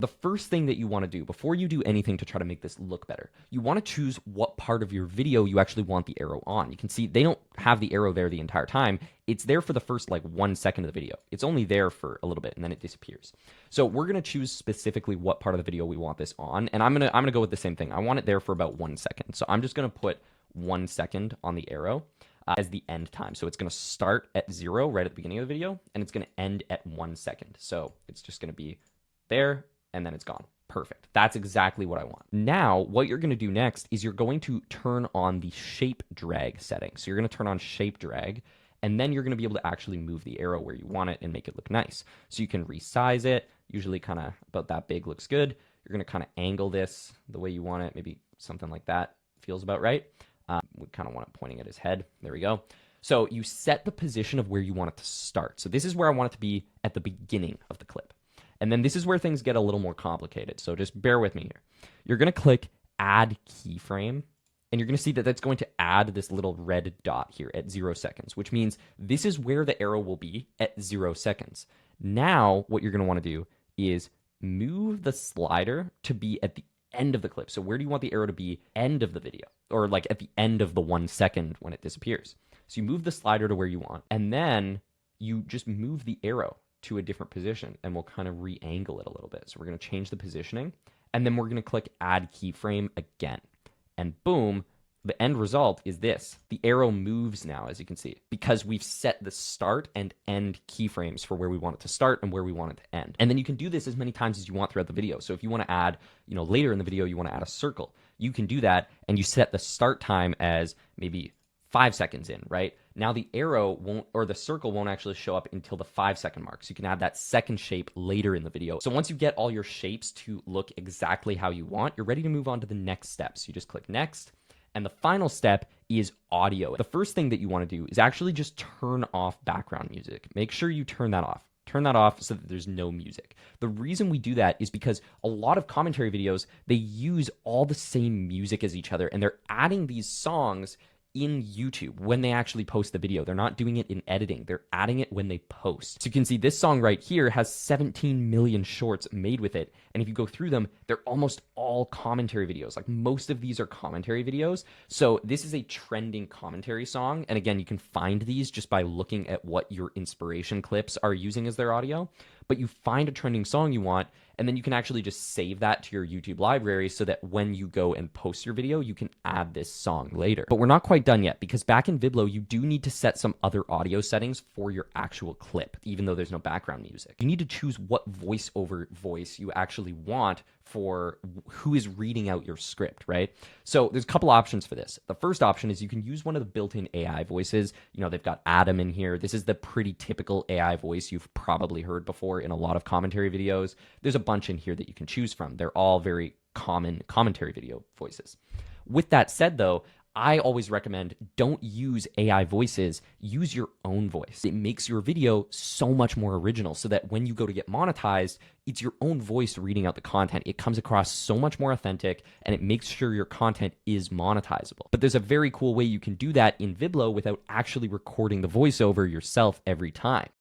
The first thing that you want to do before you do anything to try to make this look better, you want to choose what part of your video you actually want the arrow on. You can see they don't have the arrow there the entire time. It's there for the first like 1 second of the video. It's only there for a little bit and then it disappears. So we're going to choose specifically what part of the video we want this on. And I'm going to go with the same thing. I want it there for about 1 second. So I'm just going to put 1 second on the arrow as the end time. So it's going to start at 0 right at the beginning of the video and it's going to end at 1 second. So it's just going to be there and then it's gone. Perfect. That's exactly what I want. Now, what you're going to do next is you're going to turn on the shape drag setting. So you're going to turn on shape drag, and then you're going to be able to actually move the arrow where you want it and make it look nice. So you can resize it. Usually kind of about that big looks good. You're going to kind of angle this the way you want it. Maybe something like that feels about right. We kind of want it pointing at his head. There we go. So you set the position of where you want it to start. So this is where I want it to be at the beginning of the clip. And then this is where things get a little more complicated. So just bear with me here. You're going to click Add Keyframe, and you're going to see that that's going to add this little red dot here at 0 seconds, which means this is where the arrow will be at 0 seconds. Now, what you're going to want to do is move the slider to be at the end of the clip. So where do you want the arrow to be? End of the video, or like at the end of the 1 second when it disappears. So you move the slider to where you want, and then you just move the arrow to a different position, and we'll kind of re-angle it a little bit. So we're going to change the positioning, and then we're going to click Add Keyframe again. And boom, the end result is this. The arrow moves now, as you can see, because we've set the start and end keyframes for where we want it to start and where we want it to end. And then you can do this as many times as you want throughout the video. So if you want to add, later in the video, you want to add a circle, you can do that, and you set the start time as maybe 5 seconds in, right? Now the arrow won't, or the circle won't actually show up until the 5 second mark. So you can add that second shape later in the video. So once you get all your shapes to look exactly how you want, you're ready to move on to the next step. So you just click next. And the final step is audio. The first thing that you want to do is actually just turn off background music. Make sure you turn that off. Turn that off so that there's no music. The reason we do that is because a lot of commentary videos, they use all the same music as each other, and they're adding these songs in YouTube when they actually post the video. They're not doing it in editing. They're adding it when they post. So you can see this song right here has 17 million shorts made with it. And if you go through them, they're almost all commentary videos. Like most of these are commentary videos. So this is a trending commentary song. And again, you can find these just by looking at what your inspiration clips are using as their audio. But you find a trending song you want, and then you can actually just save that to your YouTube library so that when you go and post your video, you can add this song later. But we're not quite done yet, because back in Viblo, you do need to set some other audio settings for your actual clip, even though there's no background music. You need to choose what voiceover voice you actually want for who is reading out your script, right? So there's a couple options for this. The first option is you can use one of the built-in AI voices. They've got Adam in here. This is the pretty typical AI voice you've probably heard before in a lot of commentary videos. There's a bunch in here that you can choose from. They're all very common commentary video voices. With that said, though, I always recommend don't use AI voices, use your own voice. It makes your video so much more original so that when you go to get monetized, it's your own voice reading out the content. It comes across so much more authentic, and it makes sure your content is monetizable. But there's a very cool way you can do that in Viblo without actually recording the voiceover yourself every time.